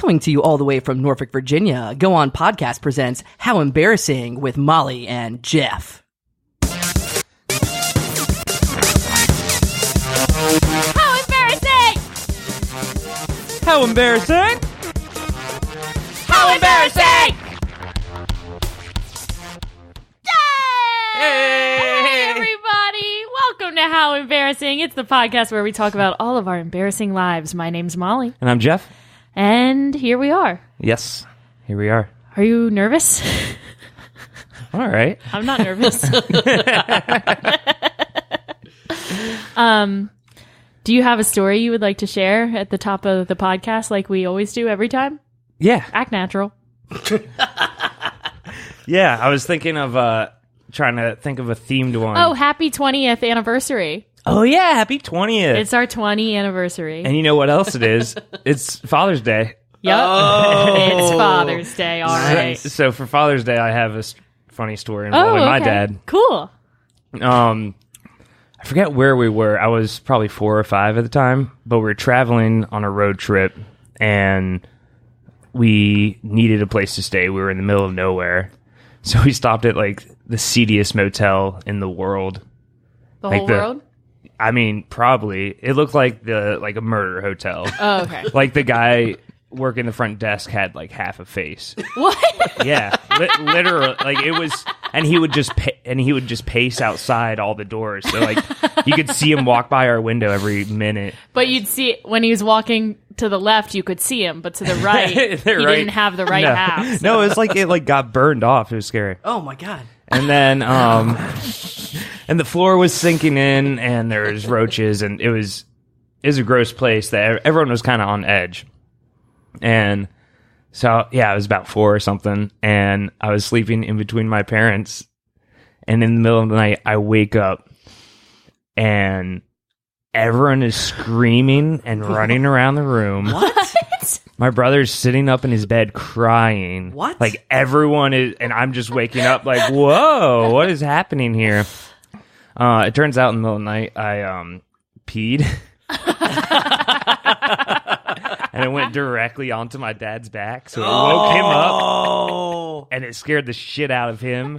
Coming to you all the way from Norfolk, Virginia, Go On Podcast presents How Embarrassing with Molly and Jeff. How embarrassing! How embarrassing! How embarrassing! Hey, everybody! Welcome to How Embarrassing. It's the podcast where we talk about all of our embarrassing lives. My name's Molly. And I'm Jeff. And here we are. Yes, here we are. Are you nervous? All right. I'm not nervous. Do you have a story you would like to share at the top of the podcast like we always do every time? Yeah. Act natural. Yeah, I was thinking of trying to think of a themed one. Oh, happy 20th anniversary. Oh yeah, happy 20th. It's our 20th anniversary. And you know what else it is? It's Father's Day. Yep. Oh. It's Father's Day, all right. So for Father's Day, I have a funny story involving my dad. Cool. I forget where we were. I was probably 4 or 5 at the time, but we were traveling on a road trip, and we needed a place to stay. We were in the middle of nowhere. So we stopped at, like, the seediest motel in the world. The Like whole world? I mean, probably. It looked like a murder hotel. Oh, okay. Like the guy working the front desk had like half a face. What? Yeah, literally. Like it was, and he would just pace outside all the doors. So like you could see him walk by our window every minute. But you'd see when he was walking to the left, you could see him, but to the right, he didn't have the right half. So. No, it was like it got burned off. It was scary. Oh my God. And then, and the floor was sinking in, and there was roaches, and it was a gross place that everyone was kind of on edge. And so, yeah, I was about 4 or something, and I was sleeping in between my parents, and in the middle of the night, I wake up, and everyone is screaming and running around the room. What? My brother's sitting up in his bed crying. What? Like everyone is, and I'm just waking up like, whoa, what is happening here? It turns out in the middle of the night, I peed. And it went directly onto my dad's back. So it woke him up. And it scared the shit out of him.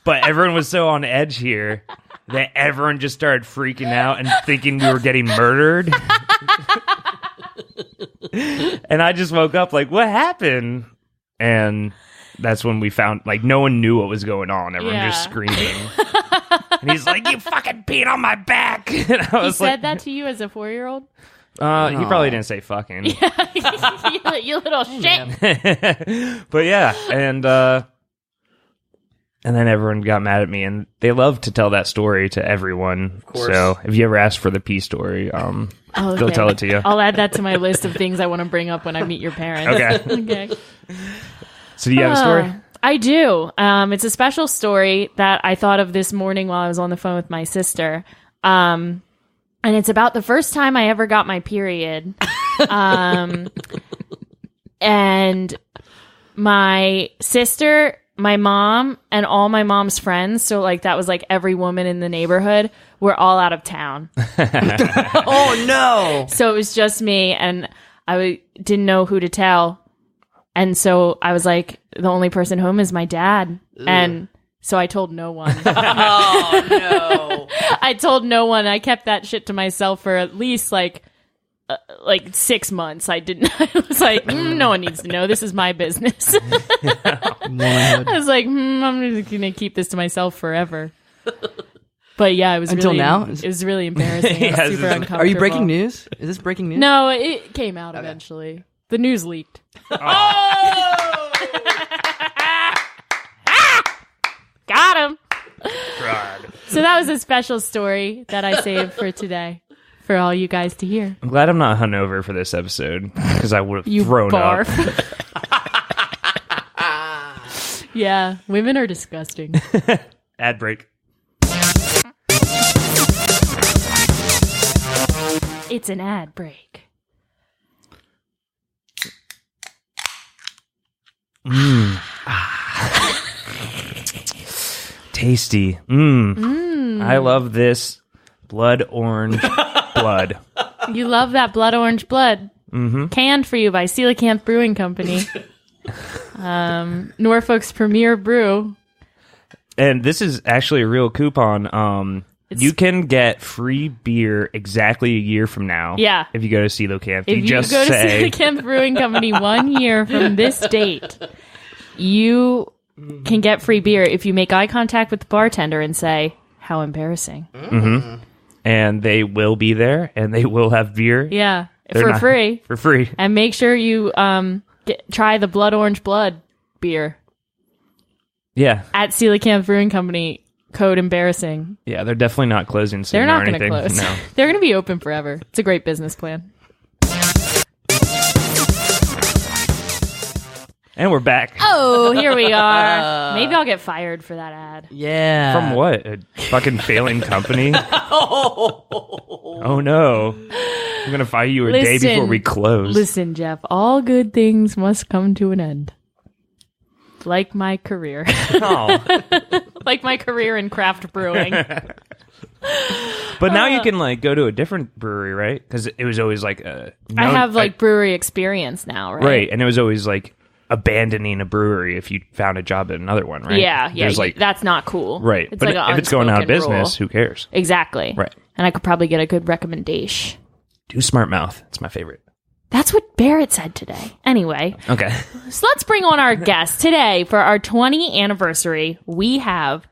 But everyone was so on edge here that everyone just started freaking out and thinking we were getting murdered. And I just woke up like, what happened? And that's when we found, like, no one knew what was going on. Everyone just screaming. And he's like, you fucking peed on my back. And I was said that to you as a 4-year-old? He probably didn't say fucking. You little shit. But yeah, and then everyone got mad at me, and they love to tell that story to everyone. Of course. So if you ever ask for the pee story, they'll tell it to you. I'll add that to my list of things I want to bring up when I meet your parents. Okay. Okay. So do you have a story? I do. It's a special story that I thought of this morning while I was on the phone with my sister. And it's about the first time I ever got my period. And my sister, my mom, and all my mom's friends, so like that was like every woman in the neighborhood, were all out of town. Oh no. So it was just me, and I didn't know who to tell. And so I was like, the only person home is my dad. Ugh. And so I told no one. Oh no. I told no one. I kept that shit to myself for at least like 6 months. I didn't. I was like, no one needs to know. This is my business. I was like, I'm just gonna keep this to myself forever. But yeah, it was until really, now. It was really embarrassing. It was super uncomfortable. Are you breaking news? Is this breaking news? No, it came out eventually. The news leaked. Oh! Got him. God. So that was a special story that I saved for today. For all you guys to hear. I'm glad I'm not hungover for this episode, because I would have thrown barf. up. Yeah, women are disgusting. Ad break. It's an ad break. Tasty. I love this blood orange blood. You love that blood orange blood. Canned for you by Coelacanth Brewing Company. Norfolk's premier brew. And this is actually a real coupon. You can get free beer exactly a year from now. Yeah. If you go to Coelacanth. If you just go to say Coelacanth Brewing Company 1 year from this date, you can get free beer if you make eye contact with the bartender and say, "How embarrassing." And they will be there, and they will have beer. Yeah. They're free. For free. And make sure you try the Blood Orange Blood beer Yeah. at Coelacanth Brewing Company. Code embarrassing. Yeah, they're definitely not closing soon. They're not going to close. No. They're going to be open forever. It's a great business plan. And we're back. Oh, here we are. Maybe I'll get fired for that ad. Yeah. From what? A fucking failing company? Oh no. I'm going to fire you a day before we close. Listen, Jeff, all good things must come to an end. Like my career. Oh. Like my career in craft brewing. But now you can like go to a different brewery, right? Because it was always like I have like brewery experience now, right? Right, and it was always like abandoning a brewery if you found a job at another one, right? Yeah, There's, like, that's not cool. right. It's But like if it's going out of unspoken business, rule. who cares? Exactly. Right. And I could probably get a good recommendation. Do Smart Mouth. It's my favorite. That's what Barrett said today. Anyway, Okay. so let's bring on our guest today for our 20th anniversary. We have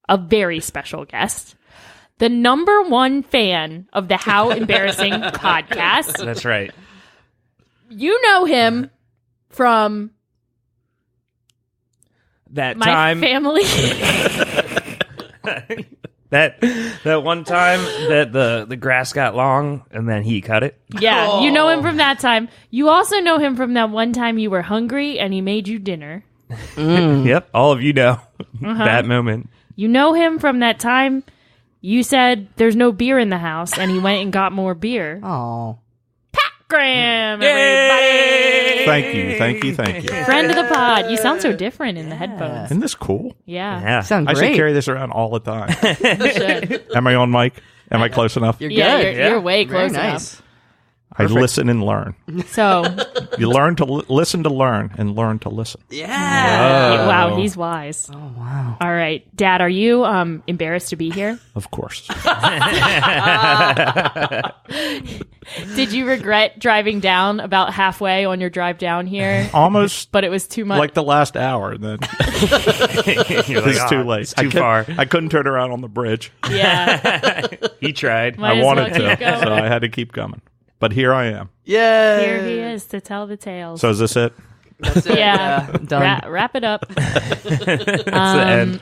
a very special guest, the #1 fan of the How Embarrassing podcast. That's right. You know him from That my time family. that one time that the grass got long and then he cut it. Yeah, you know him from that time. You also know him from that one time you were hungry and he made you dinner. Yep. All of you know that moment. You know him from that time you said there's no beer in the house and he went and got more beer. Oh. Graham, everybody. Thank you. Friend of the pod. You sound so different in the headphones. Isn't this cool? Yeah. Yeah. Sound I great. should carry this around all the time. You should. Am I on mic? Am I close enough? You're Yeah, good. you're way Very close nice. I listen and learn. enough. So, You learn to listen to learn and learn to listen. Yeah. wow, he's wise. Oh, wow. All right. Dad, are you embarrassed to be here? Of course. Did you regret driving down about halfway on your drive down here? Almost But it was too much. like the last hour. And then You're like, it's too late. It's too far. I couldn't turn around on the bridge. Yeah. He tried. Might I as wanted well keep to, going. so I had to keep coming. But here I am. Yeah. Here he is to tell the tales. So is this it? That's it. Yeah. Done. Wrap it up. That's the end.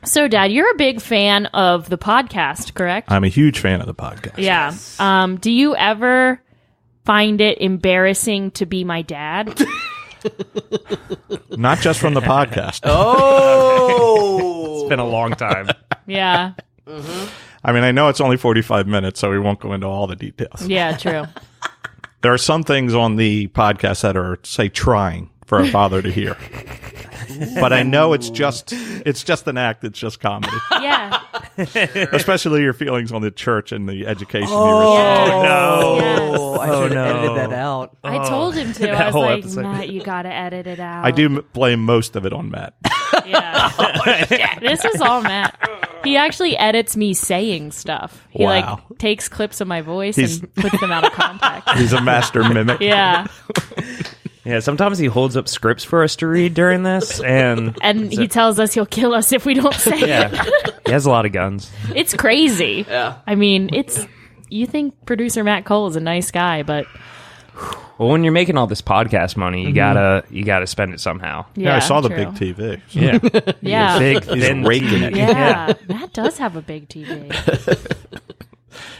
So, Dad, you're a big fan of the podcast, correct? I'm a huge fan of the podcast. Yeah. Do you ever find it embarrassing to be my dad? Not just from the podcast. Oh. It's been a long time. Yeah. I mean, I know it's only 45 minutes, so we won't go into all the details. Yeah, true. There are some things on the podcast that are, say, trying for a father to hear. But I know it's just an act. It's just comedy. Yeah. Especially your feelings on the church and the education you Yes. received. no. Yes. I should have no. edited that out. I told him to. That I was whole like, episode. Matt, you got to edit it out. I do blame most of it on Matt. Yeah. This is all Matt. He actually edits me saying stuff. He Wow. like takes clips of my voice He's- and puts them out of context. He's a master mimic. Yeah. Yeah, sometimes he holds up scripts for us to read during this, and He tells us he'll kill us if we don't say it. yeah, he has a lot of guns. It's crazy. Yeah. I mean, you think producer Matt Cole is a nice guy, but Well, when you're making all this podcast money, you gotta spend it somehow. Yeah, I saw the true. big TV. Yeah, Yeah. big He's thin raking it. Yeah. Matt does have a big TV.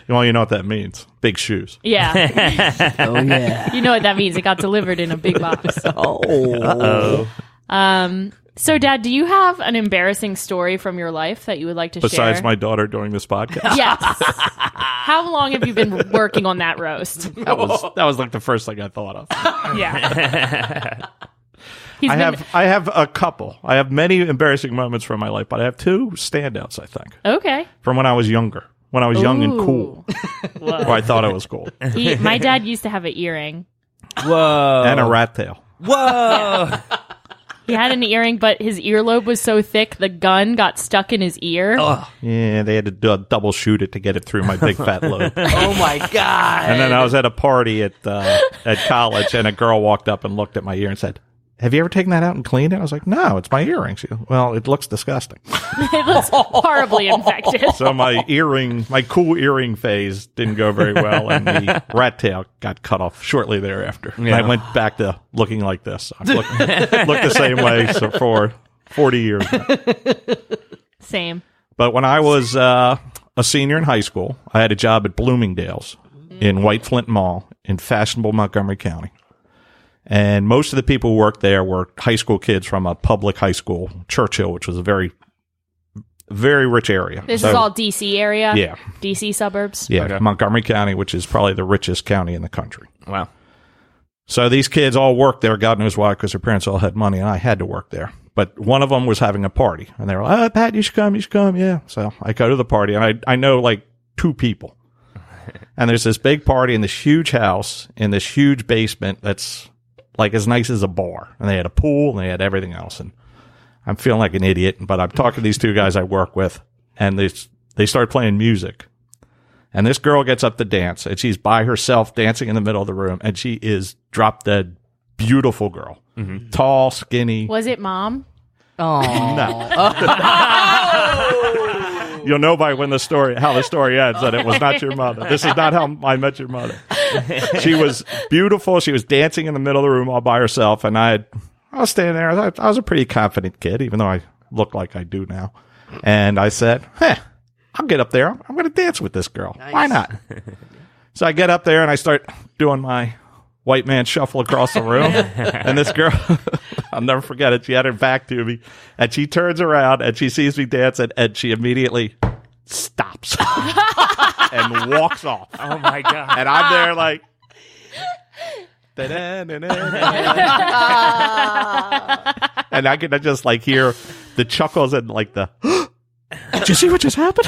Well, you know what that means. Big shoes. Yeah. Oh, yeah. You know what that means. It got delivered in a big box. Oh. So, Dad, do you have an embarrassing story from your life that you would like to Besides share? my daughter during this podcast. Yes. How long have you been working on that roast? That was like the first thing I thought of. Yeah. I have a couple. I have many embarrassing moments from my life, but I have two standouts, I think, Okay. from when I was younger. when I was young and cool. Whoa. Or I thought I was cool. My dad used to have an earring. Whoa. And a rat tail. Whoa. He had an earring, but his earlobe was so thick, the gun got stuck in his ear. Oh. Yeah, they had to double shoot it to get it through my big fat lobe. Oh my God. And then I was at a party at college, and a girl walked up and looked at my ear and said, "Have you ever taken that out and cleaned it?" I was like, "No, it's my earring." She goes, "Well, it looks disgusting." It looks horribly infected. So my cool earring phase didn't go very well, and the rat tail got cut off shortly thereafter. And I went back to looking like this. I looked the same way for 40 years now. Same. But when I was a senior in high school, I had a job at Bloomingdale's in White Flint Mall in fashionable Montgomery County. And most of the people who worked there were high school kids from a public high school, Churchill, which was a very, very rich area. This is all D.C. area? Yeah. D.C. suburbs? Yeah, Okay. Montgomery County, which is probably the richest county in the country. Wow. So these kids all worked there, God knows why, because their parents all had money, and I had to work there. But one of them was having a party, and they were like, "Oh, Pat, you should come, yeah." So I go to the party, and I know like 2 people. And there's this big party in this huge house, in this huge basement that's like as nice as a bar. And they had a pool, and they had everything else. And I'm feeling like an idiot, but I'm talking to these 2 guys I work with, and they start playing music. And this girl gets up to dance, and she's by herself dancing in the middle of the room, and she is drop dead beautiful girl. Mm-hmm. Tall, skinny. Was it mom? Oh. No. You'll know by how the story ends that it was not your mother. This is not how I met your mother. She was beautiful. She was dancing in the middle of the room all by herself, and I was standing there. I was a pretty confident kid, even though I look like I do now. And I said, I'll get up there. I'm going to dance with this girl. Nice. Why not? So I get up there, and I start doing my white man shuffle across the room. And this girl, I'll never forget it. She had her back to me, and she turns around, and she sees me dancing, and she immediately stops and walks off. Oh, my God. And I'm there like, and I could just like hear the chuckles and like the, did you see what just happened?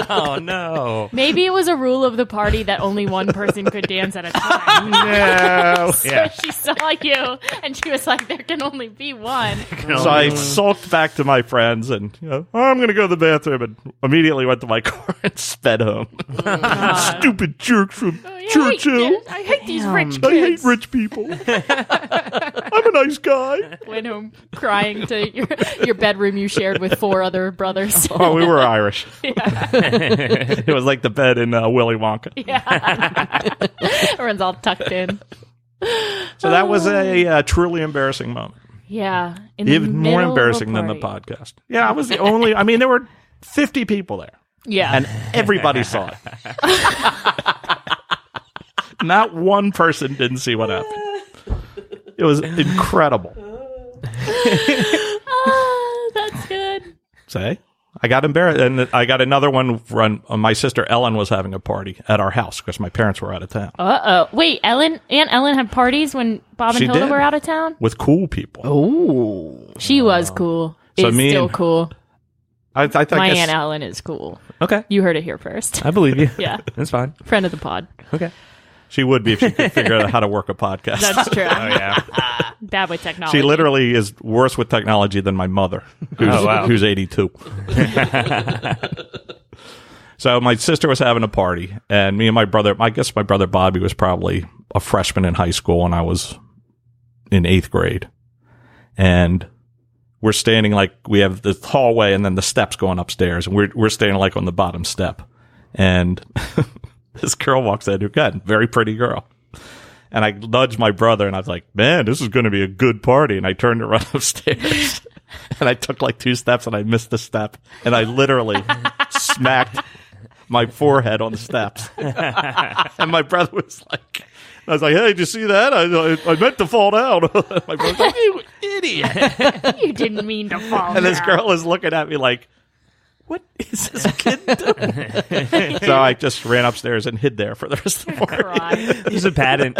Oh, no. Maybe it was a rule of the party that only one person could dance at a time. No. So she saw you, and she was like, there can only be one. So I sulked back to my friends and, I'm going to go to the bathroom, and immediately went to my car and sped home. Stupid jerks from Churchill. I hate these rich kids. I hate rich people. I'm a nice guy. Went home crying to your bedroom you shared with 4 other brothers. Oh, we were Irish. Yeah. It was like the bed in Willy Wonka. Yeah. Everyone's all tucked in. So that was a truly embarrassing moment. Yeah. Even more embarrassing than the podcast. Yeah, I was the only. I mean, there were 50 people there. Yeah. And everybody saw it. Not one person didn't see what happened. It was incredible. Oh, that's good. Say, I got embarrassed. And I got another one run. My sister Ellen was having a party at our house because my parents were out of town. Uh-oh. Wait, Aunt Ellen had parties when Bob and She Hilda did. were out of town? With cool people. Oh. She was cool. So Is me still and- cool. I think My Aunt Ellen is cool. Okay. You heard it here first. I believe you. Yeah. That's fine. Friend of the pod. Okay. she would be if she could figure out how to work a podcast. That's true. Oh, yeah. Bad with technology. She literally is worse with technology than my mother, who's 82. So my sister was having a party, and me and my brother, I guess my brother Bobby was probably a freshman in high school, and I was in 8th grade. And we're standing like, we have the hallway and then the steps going upstairs, and we're standing like on the bottom step. And this girl walks in, again, very pretty girl. And I nudged my brother, and I was like, man, this is going to be a good party. And I turned to run upstairs, and I took like 2 steps, and I missed the step. And I literally smacked my forehead on the steps. And my brother was like, I was like, hey, did you see that? I meant to fall down. My brother's like, you idiot. You didn't mean to fall And this down. girl is looking at me like, what is this kid doing? So I just ran upstairs and hid there for the rest of the morning. There's a pattern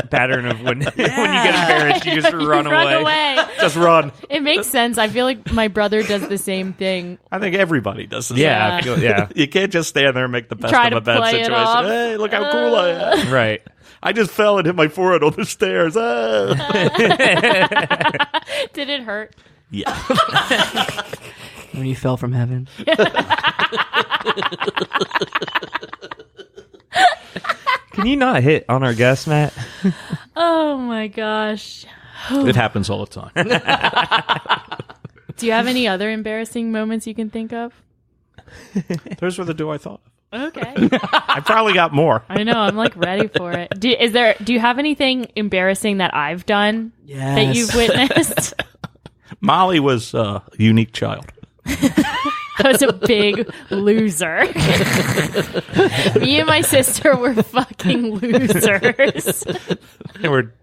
of when you get embarrassed, you just run away. Just run. It makes sense. I feel like my brother does the same thing. I think everybody does this. Yeah, I feel, yeah. You can't just stand there and make the best Try of to a bad play it off. situation. Hey, look how cool I am. Right. I just fell and hit my forehead on the stairs. Did it hurt? Yeah. When you fell from heaven. Can you not hit on our guest, Matt? Oh my gosh. It happens all the time. Do you have any other embarrassing moments you can think of? Those were the two I thought of. Okay. I probably got more. I know. I'm like ready for it. Do you have anything embarrassing that I've done that you've witnessed? Molly was a unique child. I was a big loser. Me and my sister were fucking losers. They were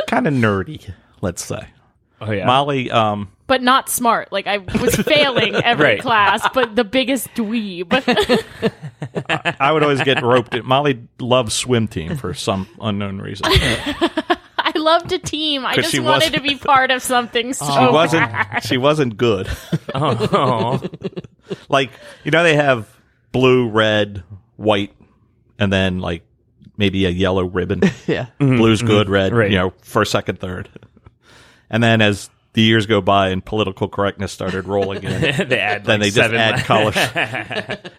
kind of nerdy, let's say. Oh yeah. Molly, but not smart. Like, I was failing every Right. class, but the biggest dweeb. I would always get roped in. Molly loved swim team for some unknown reason. I loved a team. I 'Cause just she wanted wasn't- to be part of something so bad. She wasn't good. Oh. Like, they have blue, red, white, and then like maybe a yellow ribbon. Yeah. Blue's good, red, Right. first, second, third. And then as the years go by and political correctness started rolling in, They add then like they just 7 add colors.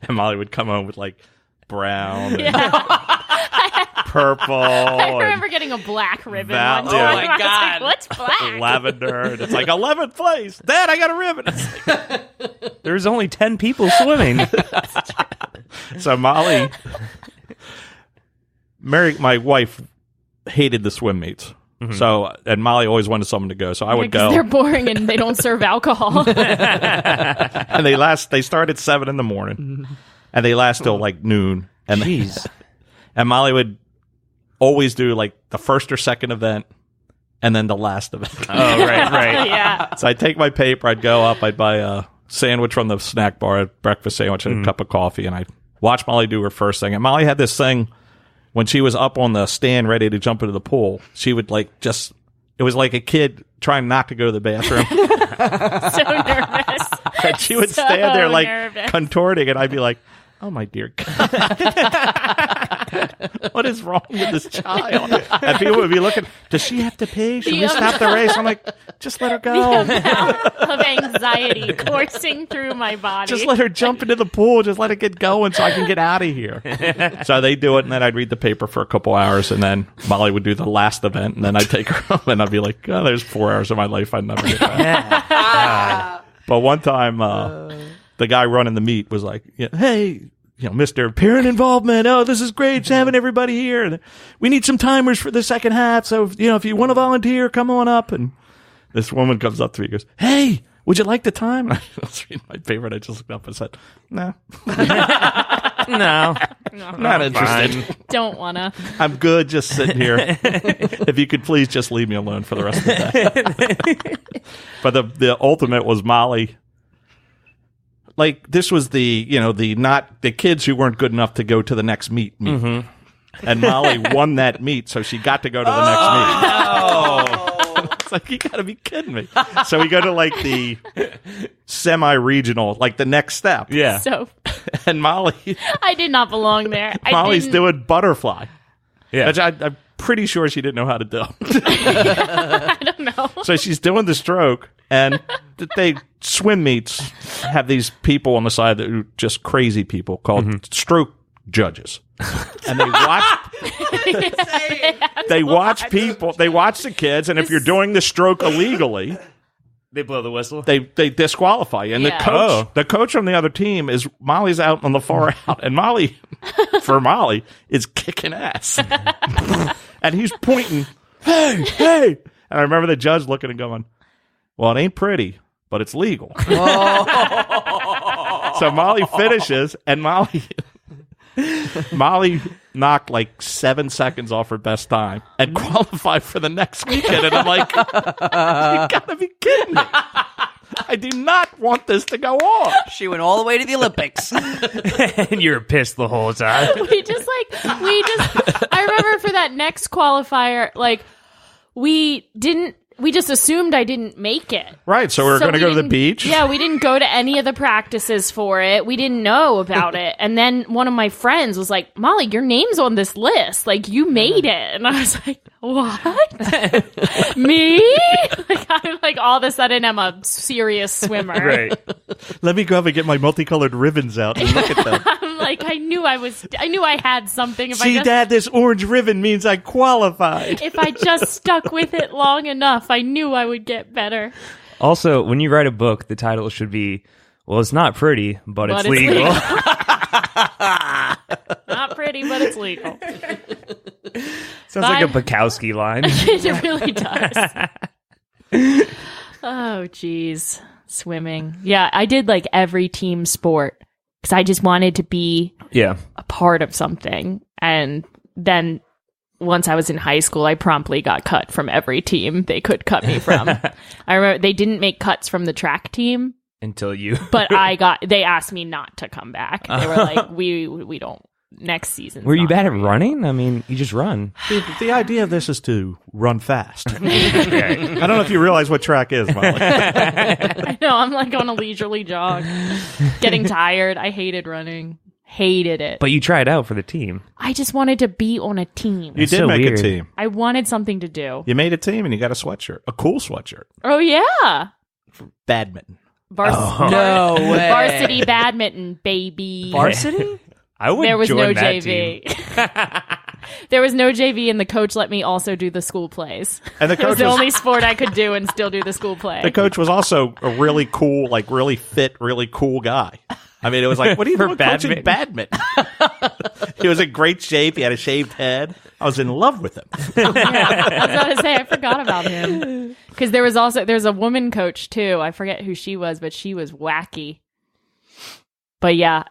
And Molly would come home with like brown and purple I and remember getting a black ribbon Val- one Oh time. my I was God. like, what's black? lavender. And it's like 11th place. Dad, I got a ribbon. It's like, There's only 10 people swimming. so Molly, my wife hated the swim meets. So, and Molly always wanted someone to go. So I would 'Cause go. they're boring and they don't serve alcohol. And they start at 7 in the morning and they last till like noon. And Jeez. and Molly would always do like the first or second event and then the last event. Oh, right. Yeah. So I'd take my paper, I'd go up, I'd buy a sandwich from the snack bar, a breakfast sandwich and a cup of coffee, and I'd watch Molly do her first thing. And Molly had this thing when she was up on the stand ready to jump into the pool, she would it was like a kid trying not to go to the bathroom. So nervous. And she would So stand there like nervous. contorting, and I'd be like, oh my dear God. What is wrong with this child? And people would be looking, does she have to pee? Should we stop the race? I'm like, just let her go. Of anxiety coursing through my body. Just let her jump into the pool. Just let it get going so I can get out of here. So they do it, and then I'd read the paper for a couple hours, and then Molly would do the last event, and then I'd take her home, and I'd be like, oh, there's 4 hours of my life I'd never get back. But one time, the guy running the meet was like, hey, Mr. Parent Involvement. Oh, this is great. Just having everybody here. We need some timers for the second half. So, if you want to volunteer, come on up. And this woman comes up to me and goes, hey, would you like the time? And I was reading my paper, and I just looked up and said, no. No. Not interested. Don't wanna. I'm good just sitting here. If you could please just leave me alone for the rest of the day. But the ultimate was Molly. Like, this was the kids who weren't good enough to go to the next meet. And Molly won that meet, so she got to go to the next meet. It's like, you gotta be kidding me. So we go to like the semi-regional, like the next step. Yeah. So And Molly, I did not belong there. Molly's I doing butterfly. Yeah. Which I'm pretty sure she didn't know how to do. I don't know. So she's doing the stroke, and swim meets have these people on the side that are just crazy people called stroke judges. And they watch people, they watch the kids, and if you're doing the stroke illegally, They blow the whistle. they disqualify you. And Yeah. the coach from the other team is Molly's out on the far out, and Molly is kicking ass. And he's pointing, hey. And I remember the judge looking and going, well, it ain't pretty, but it's legal. So Molly finishes, and Molly knocked like 7 seconds off her best time and qualified for the next weekend. And I'm like, you gotta be kidding me. I do not want this to go on. She went all the way to the Olympics. And you were pissed the whole time. I remember for that next qualifier, like, we just assumed I didn't make it. Right, so we're going to go to the beach? Yeah, we didn't go to any of the practices for it. We didn't know about it. And then one of my friends was like, Molly, your name's on this list. Like, you made it. And I was like, what? Me? Like, all of a sudden, I'm a serious swimmer. Right. Let me go up and get my multicolored ribbons out and look at them. I'm like, I knew I had something. Dad, this orange ribbon means I qualified. If I just stuck with it long enough, I knew I would get better. Also, when you write a book, the title should be, well, it's not pretty, but it's legal. Not pretty, but it's legal. Sounds like a Bukowski line. It really does. Oh, geez. Swimming. Yeah, I did like every team sport because I just wanted to be a part of something. And then once I was in high school, I promptly got cut from every team they could cut me from. I remember they didn't make cuts from the track team. Until you. But they asked me not to come back. They were like, we don't, next season. Were you bad at running? I mean, you just run. The idea of this is to run fast. I don't know if you realize what track is, Molly. I know, I'm like on a leisurely jog. Getting tired. I hated running. Hated it. But you tried out for the team. I just wanted to be on a team. You did make a team. I wanted something to do. You made a team and you got a sweatshirt. A cool sweatshirt. Oh, yeah. Badminton. No way. Varsity badminton, baby. Varsity? I would There was join no that JV. team. There was no JV, and the coach let me also do the school plays. And the It was coach the only sport I could do and still do the school play. The coach was also a really cool, like really fit, really cool guy. I mean, it was like, what are you doing coaching badminton? He was in great shape. He had a shaved head. I was in love with him. Yeah, I was about to say, I forgot about him. Because there's a woman coach, too. I forget who she was, but she was wacky. But yeah,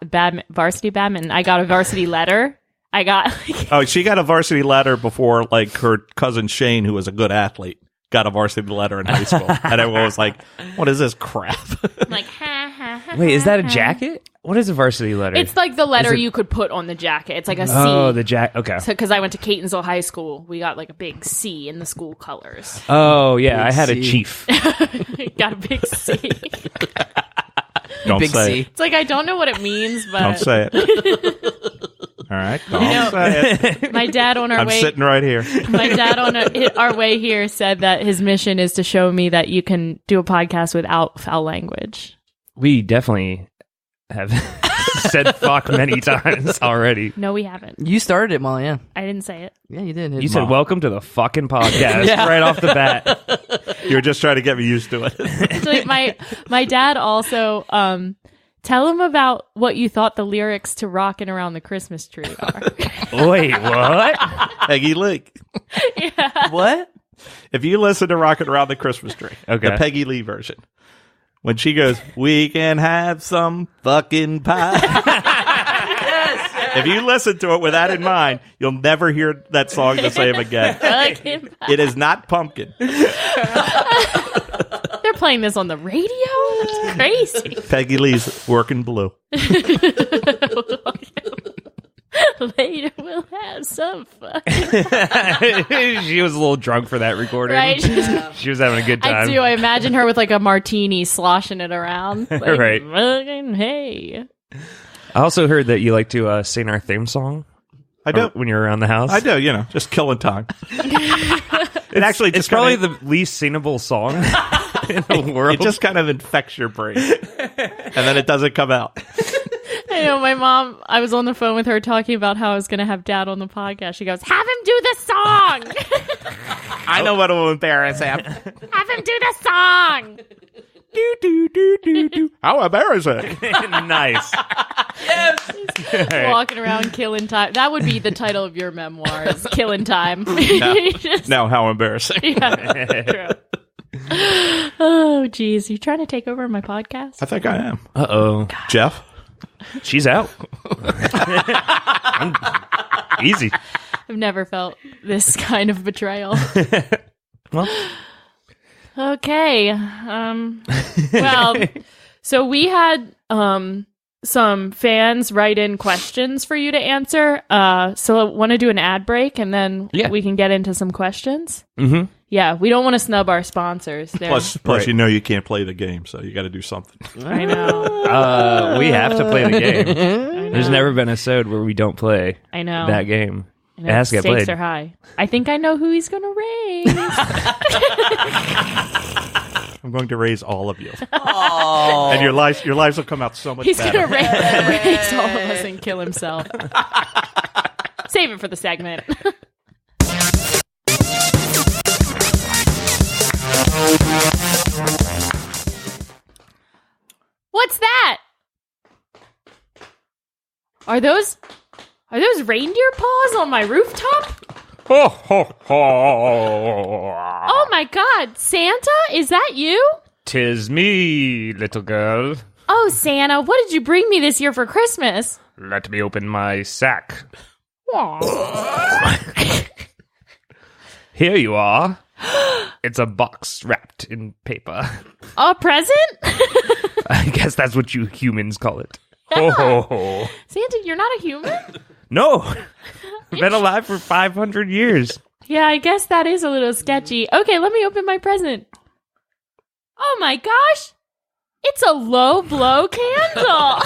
varsity badminton. I got a varsity letter. She got a varsity letter before, like, her cousin Shane, who was a good athlete, got a varsity letter in high school. And everyone was like, what is this crap? I'm like, ha, ha, ha. Wait, is that a jacket? What is a varsity letter? It's like the letter you could put on the jacket. It's like a C. Oh, the jacket. Okay. Because I went to Catonsville High School, we got like a big C in the school colors. Oh, yeah. Big I had C. a chief. Got a big C. Don't Big say C. it. It's like I don't know what it means, but Don't say it. All right. Don't say it. my dad on our I'm way. sitting right here. My dad on our way here said that his mission is to show me that you can do a podcast without foul language. We definitely have said fuck many times already. No, we haven't. You started it, Molly, yeah. I didn't say it. Yeah, you did. You said welcome to the fucking podcast right off the bat. You were just trying to get me used to it. Actually, my dad also tell him about what you thought the lyrics to "Rockin' Around the Christmas Tree" are. Wait, what? Peggy Lee. What? If you listen to Rockin' Around the Christmas Tree, Okay. the Peggy Lee version, when she goes, we can have some fucking pie. Yes. If you listen to it with that in mind, you'll never hear that song the same again. It is not pumpkin. They're playing this on the radio? That's crazy. Peggy Lee's Working Blue. Later we'll have some fun. She was a little drunk for that recording. Right? She was having a good time. I do. I imagine her with like a martini sloshing it around. Like, Right. fucking hey. I also heard that you like to sing our theme song. I do. When you're around the house. I do, just killing time. It actually It's just probably kinda, the least singable song in the world. it just kind of infects your brain. And then it doesn't come out. I know my mom, I was on the phone with her talking about how I was going to have dad on the podcast. She goes, have him do the song. I know what will embarrass him. Have him do the song. Do, do, do, do, do. How embarrassing. Nice. Yes. Walking around killing time. That would be the title of your memoir, is Killing Time. Now, how embarrassing. Yeah, true. Oh, geez. You trying to take over my podcast? I think I am. Uh-oh. Jeff? She's out. Easy. I've never felt this kind of betrayal. Well, Okay. Well, so we had some fans write in questions for you to answer. So I want to do an ad break and then we can get into some questions. Mm-hmm. Yeah, we don't want to snub our sponsors. Plus, you know you can't play the game, so you got to do something. I know. We have to play the game. There's never been a episode where we don't play that game. It has to get stakes played. are high. I think I know who he's going to raise. I'm going to raise all of you. Oh. And your lives will come out so much He's better. going to raise all of us and kill himself. Save it for the segment. What's that? Are those reindeer paws on my rooftop? Ho, ho, ho. Oh my God, Santa, is that you? 'Tis me, little girl. Oh, Santa, what did you bring me this year for Christmas? Let me open my sack. Here you are. It's a box wrapped in paper. A present? I guess that's what you humans call it. Ho, ho, ho. Santa, you're not a human? No. I've been alive for 500 years. Yeah, I guess that is a little sketchy. Okay, let me open my present. Oh my gosh! It's a low blow candle!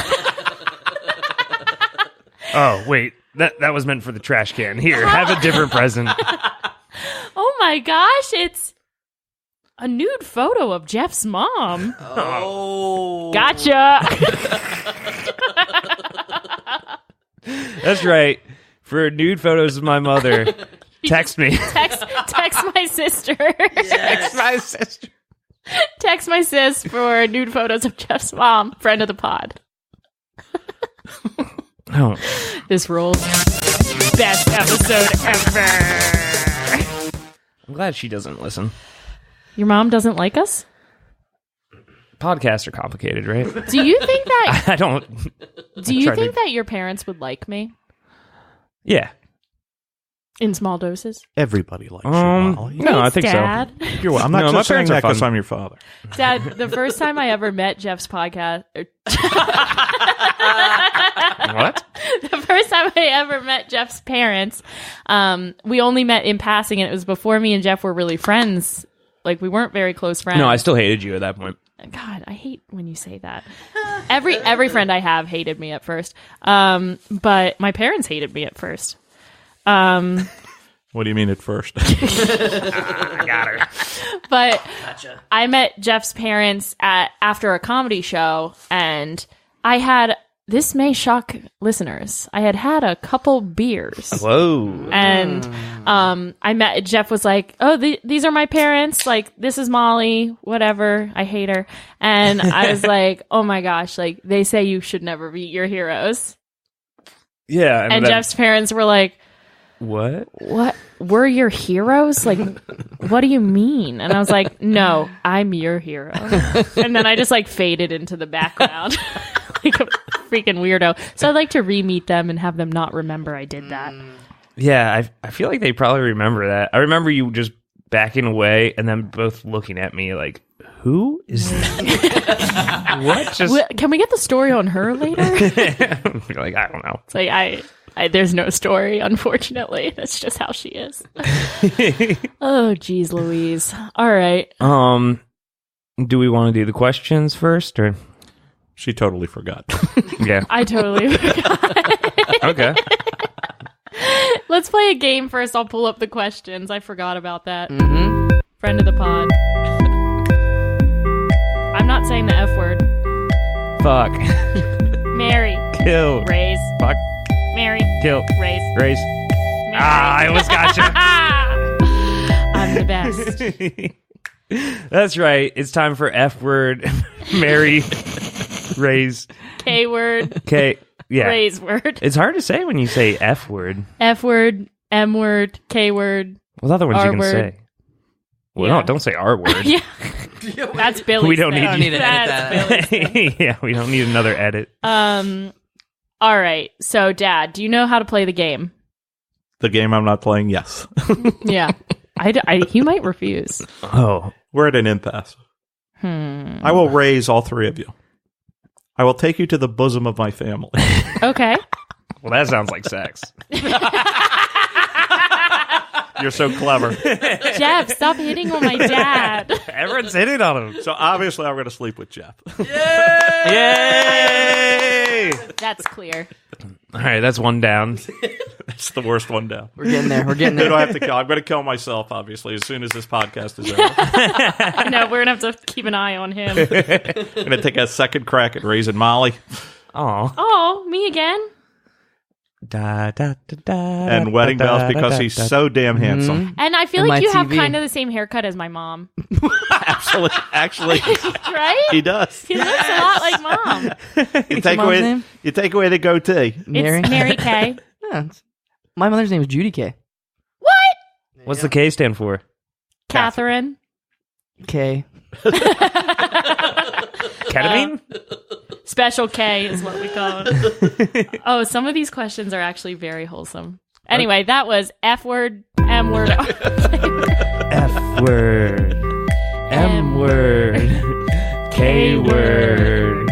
Oh, wait. That was meant for the trash can. Here, have a different present. Oh my gosh, it's a nude photo of Jeff's mom. Oh. Gotcha! That's right. For nude photos of my mother, text me. Text my sister. Text my sister. Text my sis for nude photos of Jeff's mom, friend of the pod. Oh. This rules. Best episode ever. I'm glad she doesn't listen. Your mom doesn't like us? Podcasts are complicated, right? Do you think that I don't. Do you think that your parents would like me Yeah. in small doses? Everybody likes you, Molly. No, I think Dad. so. I'm not No, my just saying parents are that because fun. I'm your father. Dad, the first time I ever met Jeff's podcast, What? the first time I ever met Jeff's parents, we only met in passing, and it was before me and Jeff were really friends. Like, we weren't very close friends. No, I still hated you at that point. God, I hate when you say that. Every friend I have hated me at first, but my parents hated me at first. What do you mean at first? I got her. But Gotcha. I met Jeff's parents after a comedy show, and I had, this may shock listeners, I had a couple beers. Whoa. And I met, Jeff was like, oh, these are my parents. Like, this is Molly, whatever. I hate her. And I was like, oh my gosh, like, they say you should never meet your heroes. Yeah. And Jeff's parents were like, What? what? We're your heroes? Like, what do you mean? And I was like, no, I'm your hero. And then I just like faded into the background like a freaking weirdo. So I'd like to re-meet them and have them not remember I did that. Yeah, I feel like they probably remember that. I remember you just backing away and then both looking at me like, who is that? What? Just Can we get the story on her later? You're like, I don't know. It's like, I there's no story, unfortunately. That's just how she is. Oh, geez, Louise. All right. Do we want to do the questions first, or? She totally forgot. Yeah. I totally forgot. Okay. Let's play a game first. I'll pull up the questions. I forgot about that. Mm-hmm. Friend of the pod. I'm not saying the F word. Fuck. Mary. Kill. Raise. Fuck. Mary. Kill. Raise. Raise. Mary. I almost got you. I'm the best. That's right. It's time for F word, Mary, raise, K word. K. Yeah. Raise word. It's hard to say when you say F word. F word. M word. K word. What other ones R you can word. say? Well, Yeah. no, don't say R word. Yeah. That's Billy's We don't thing. need I don't need to edit That's that. Billy's thing. Yeah, we don't need another edit. All right. So, Dad, do you know how to play the game? The game I'm not playing, yes. Yeah. He might refuse. Oh, We're at an impasse. I will raise all three of you. I will take you to the bosom of my family. Okay. Well, that sounds like sex. You're so clever. Jeff, stop hitting on my dad. Everyone's hitting on him. So obviously I'm going to sleep with Jeff. Yay! That's clear. All right, that's one down. That's the worst one down. We're getting there. We're getting Who there. do I have to kill? I'm going to kill myself, obviously, as soon as this podcast is over. No, we're going to have to keep an eye on him. I'm going to take a second crack at raising Molly. Aw. Oh, me again? Da, da, da, da, And wedding da, bells da, because da, he's da. so damn handsome. And I feel And like my you have TV. kind of the same haircut as my mom. Absolutely. Actually, Right? he does. He looks a lot like mom. You take mom's away, name? you take away the goatee. Mary? It's Mary Kay. Yeah, my mother's name is Judy K. What? What's the K stand for? Catherine. K. Ketamine? Special K is what we call it. Oh, some of these questions are actually very wholesome. Anyway, that was F word, M word. F word. M word. K word.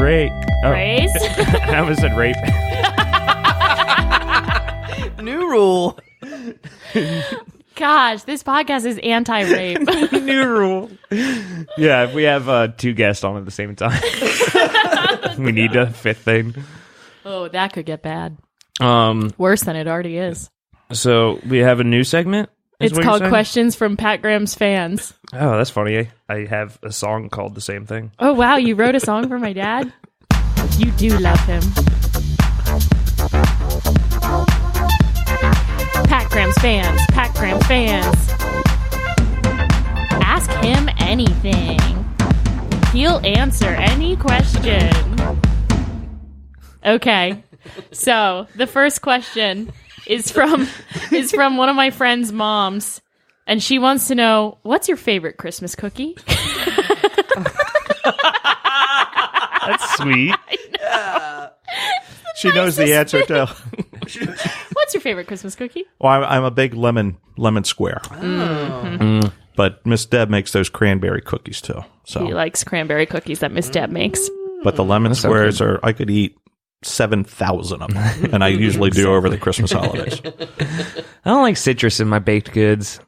Rape. Oh, Raise. I almost said rape. New rule. Gosh, this podcast is anti-rape. New rule. Yeah, if we have two guests on at the same time, we need a fifth thing. Oh, that could get bad. Um, Worse than it already is. so we have a new segment. is It's what you're called saying? Questions from Pat Graham's Fans. Oh, that's funny. I have a song called the same thing. Oh, wow, you wrote a song for my dad? You do love him. Pat Graham's Fans. Pat Graham's Fans. Ask him anything. He'll answer any question. Okay. So, the first question is from one of my friend's moms, and she wants to know, what's your favorite Christmas cookie? That's sweet. She knows the answer to. What's your favorite Christmas cookie? Well, I'm a big lemon square. But Miss Deb makes those cranberry cookies too. So, He likes cranberry cookies that Miss Deb makes. but the lemon squares are. I could eat 7,000 of them, and I usually do over the Christmas holidays. I don't like citrus in my baked goods.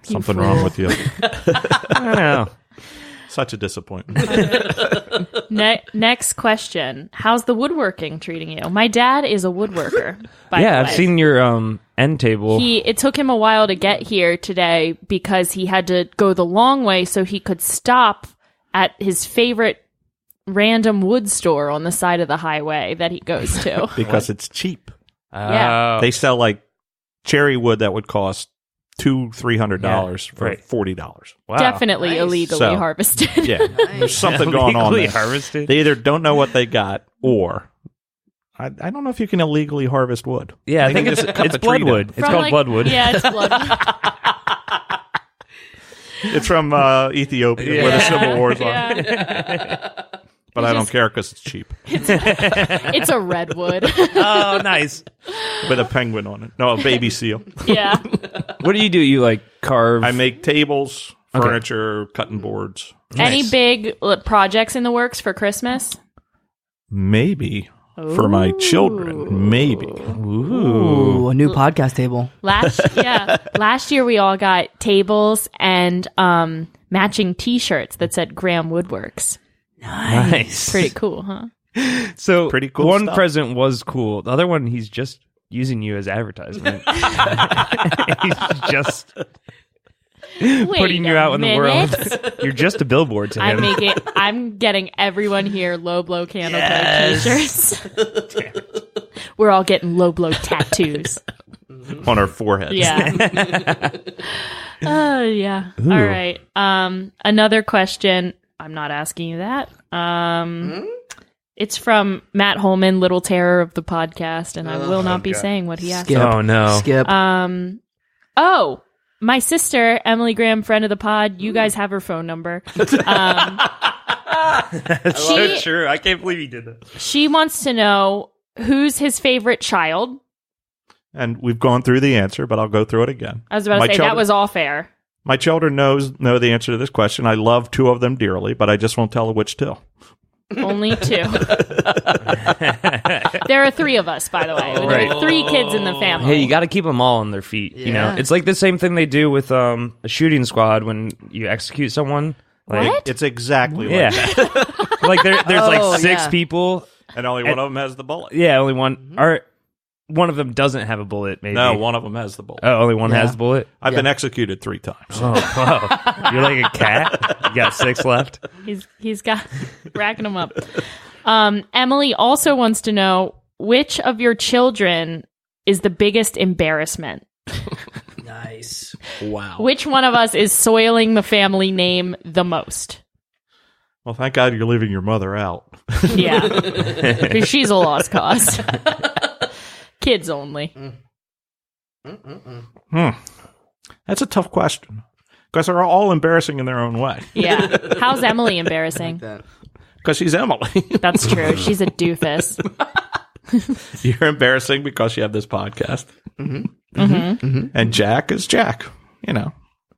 Something wrong with you. I don't know. Such a disappointment. Next question. How's the woodworking treating you? My dad is a woodworker, by the Yeah, I've way. seen your end table. It took him a while to get here today because he had to go the long way so he could stop at his favorite random wood store on the side of the highway that he goes to. Because it's cheap. Yeah. They sell like cherry wood that would cost $200-$300 for right. $40. Wow. Definitely Nice. illegally So- harvested. Yeah, there's something going on Illegally there. harvested. They either don't know what they got, or I don't know if you can illegally harvest wood. Yeah, I They think can it's just cut the tree bloodwood. down. It's called bloodwood. Yeah, it's bloodwood. It's from Ethiopia, where the civil wars are. Yeah. But I don't care because it's cheap. It's a redwood. Oh, nice. With a penguin on it. No, a baby seal. Yeah. What do? You like carve? I make tables, furniture, cutting boards. Any Nice. big projects in the works for Christmas? Maybe. For my children. Maybe. Ooh, a new podcast table. Last year we all got tables and matching T-shirts that said Graham Woodworks. Nice. Pretty cool, huh? So Pretty cool one stuff. present was cool. The other one, he's just using you as advertisement. He's just putting you out in the world. You're just a billboard to him. I'm getting everyone here low blow candle T-shirts. We're all getting low blow tattoos. On our foreheads. Yeah. Oh yeah. All right. Another question. I'm not asking you that. It's from Matt Holman, Little Terror of the podcast, and I will not be saying what he asked. Skip. Oh no. Skip. Oh, my sister, Emily Graham, friend of the pod. You guys have her phone number. That's so true. I can't believe he did that. She wants to know who's his favorite child. And we've gone through the answer, but I'll go through it again. I was about to say that was all fair. My children know the answer to this question. I love 2 of them dearly, but I just won't tell which 2. Only 2. There are 3 of us, by the way. There are 3 kids in the family. Hey, you got to keep them all on their feet. You know, it's like the same thing they do with a shooting squad when you execute someone. Like, What? It's exactly like that. Like there's like 6 people, and only one of them has the bullet. Yeah, only one. Or one of them doesn't have a bullet. Maybe one of them has the bullet. Oh, only one has the bullet. I've been executed 3 times. Oh, wow. You're like a cat. You got 6 left. He's got racking them up. Emily also wants to know which of your children is the biggest embarrassment. Nice. Wow. Which one of us is soiling the family name the most? Well, thank God you're leaving your mother out. Yeah, because she's a lost cause. Kids only. That's a tough question because they're all embarrassing in their own way. Yeah. How's Emily embarrassing? Because she's Emily. That's true. She's a doofus. You're embarrassing because you have this podcast. And Jack is Jack, you know.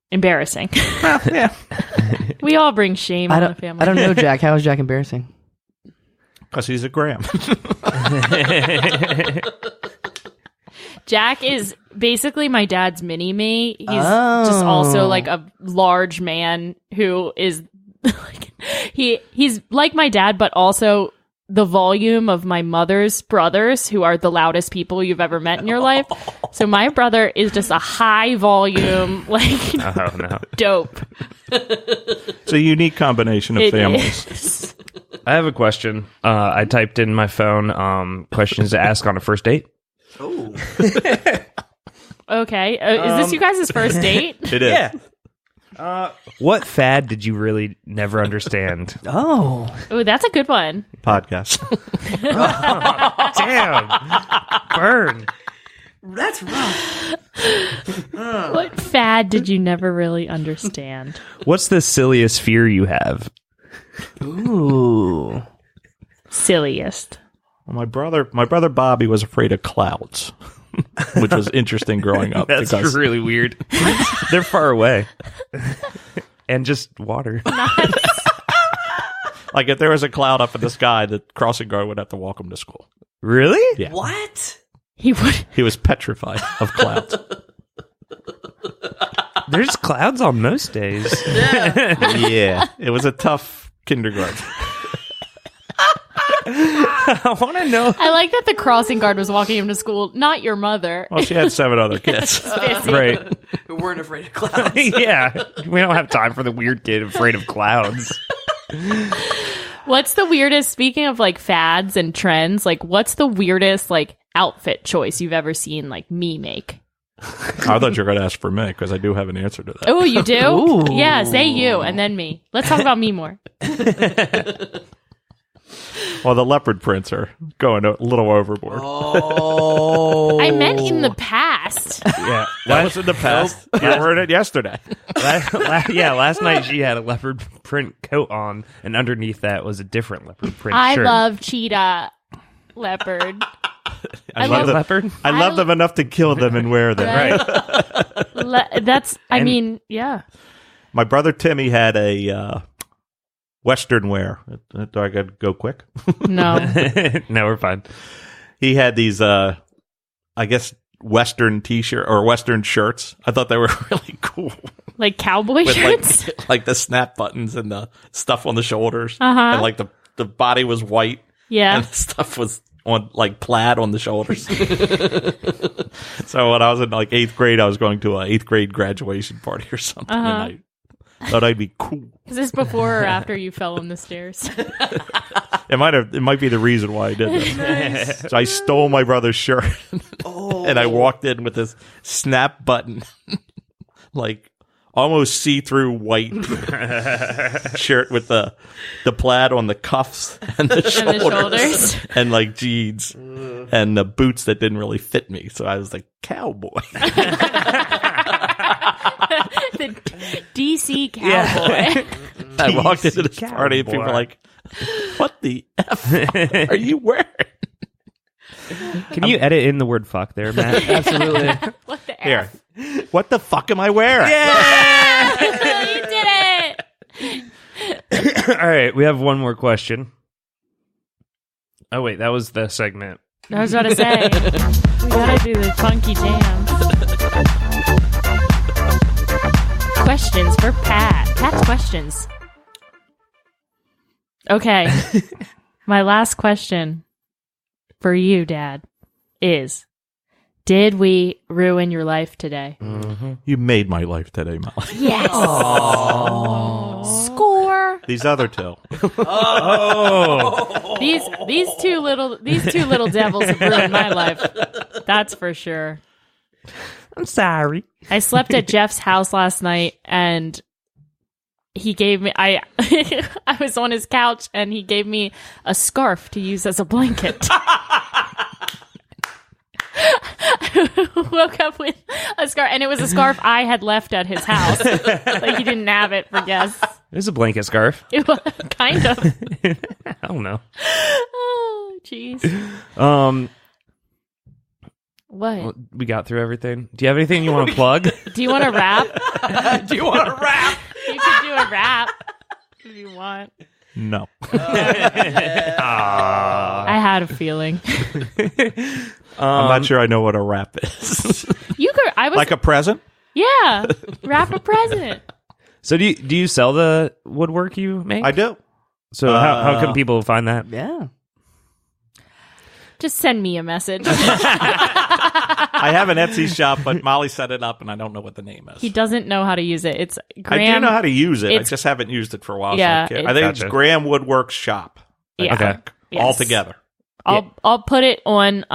Embarrassing. Well, yeah. We all bring shame on the family. I don't know, Jack. How is Jack embarrassing? Because he's a Graham. Jack is basically my dad's mini-me. He's just also like a large man who is like, he's like my dad, but also the volume of my mother's brothers, who are the loudest people you've ever met in your life. So my brother is just a high volume, like, dope. It's a unique combination of families. Is. I have a question. I typed in my phone questions to ask on a first date. Oh. Okay. Is this you guys' first date? It is. Yeah. What fad did you really never understand? Oh, That's a good one. Podcast. Damn. Burn. that's rough. What fad did you never really understand? What's the silliest fear you have? Ooh. Silliest. Well, my brother Bobby was afraid of clouds, which was interesting growing up. That's because really weird. They're far away. And just water. like if there was a cloud up in the sky, the crossing guard would have to walk him to school. Really? Yeah. What? He would. He was petrified of clouds. There's clouds on most days. Yeah. It was a tough kindergarten. I want to know. I like that the crossing guard was walking him to school, not your mother. Well, she had 7 other kids. Right. We weren't afraid of clouds. Yeah. We don't have time for the weird kid afraid of clouds. What's the weirdest, speaking of like fads and trends, like what's the weirdest like outfit choice you've ever seen like me make? I thought you were going to ask for me because I do have an answer to that. Oh, you do? Ooh. Yeah, say you and then me. Let's talk about me more. Well, the leopard prints are going a little overboard. Oh. I meant in the past. Yeah. That was in the past. You heard it yesterday. Last night she had a leopard print coat on, and underneath that was a different leopard print I shirt. love cheetah leopard. I love them. leopard. I love them enough to kill them and wear them. Right. Yeah. My brother Timmy had a Western wear. Do I got to go quick? No. No, we're fine. He had these, I guess, Western t-shirt or Western shirts. I thought they were really cool. Like cowboy With shirts? like the snap buttons and the stuff on the shoulders. Uh-huh. And like the body was white. Yeah. And the stuff was on like plaid on the shoulders. So when I was in like 8th grade, I was going to an 8th grade graduation party or something. And I thought I'd be cool. Is this before or after you fell on the stairs? It might be the reason why I did that. Nice. So I stole my brother's shirt and I walked in with this snap button, like almost see-through white shirt with the plaid on the cuffs and the shoulders and like jeans and the boots that didn't really fit me. So I was like, cowboy. The DC cowboy. I walked into this party and people were like, what the F are you wearing? Can you edit in the word fuck there, Matt? Absolutely. What the Here. F? What the fuck am I wearing? You did it! All right, we have one more question. Oh, wait, that was the segment. I was about to say, we gotta do the funky jams. Questions for Pat. Pat's questions. Okay. My last question for you, Dad, is: did we ruin your life today? You made my life today, Molly. Yes. Score. These other two. These two little devils have ruined my life. That's for sure. I'm sorry. I slept at Jeff's house last night, and he gave me I was on his couch, and he gave me a scarf to use as a blanket. I woke up with a scarf, and it was a scarf I had left at his house. Like, he didn't have it for guests. It was a blanket scarf. It was kind of. I don't know. Oh, jeez. What? Well, we got through everything. Do you have anything you want to plug? Do you want to rap? Do you want to rap? You could do a rap if you want. No. I had a feeling. I'm not sure I know what a rap is. You could. I was Like a present? Yeah, rap a present. So do you sell the woodwork you make? I do. So how can people find that? Yeah. Just send me a message. I have an Etsy shop, but Molly set it up, and I don't know what the name is. He doesn't know how to use it. It's I Graham. do know how to use it. I it's- just haven't used it for a while. Yeah, so I it's- think Gotcha. it's Graham Woodworks Shop. Yeah. Okay. Yes. All together. I'll put it on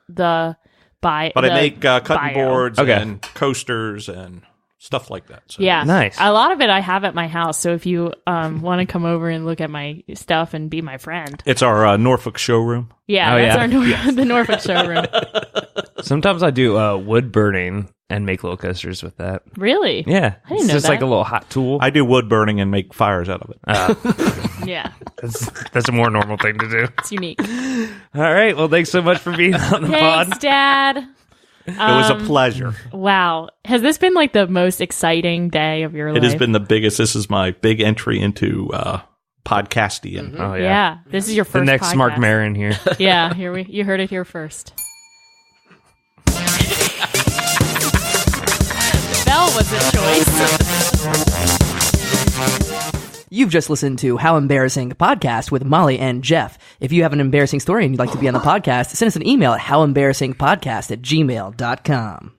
the buy. But the I make cutting bio. boards Okay. and coasters and stuff like that. So. Yeah, Nice. A lot of it I have at my house. So if you want to come over and look at my stuff and be my friend, It's our Norfolk showroom. yeah, Oh, that's yeah. our the Norfolk showroom. Sometimes I do wood burning and make little coasters with that. Really? Yeah. I didn't it's know just like that. a little hot tool. I do wood burning and make fires out of it. Yeah, That's a more normal thing to do. it's unique. All right. Well, thanks so much for being on the Thanks, pod. Dad. It was a pleasure. Wow, has this been like the most exciting day of your life? It has been the biggest. This is my big entry into podcasting. Oh, yeah. Yeah, this is your first. The next podcast. Mark Maron here. Yeah, you heard it here first. Bell was a choice. You've just listened to How Embarrassing Podcast with Molly and Jeff. If you have an embarrassing story and you'd like to be on the podcast, send us an email at howembarrassingpodcast@gmail.com.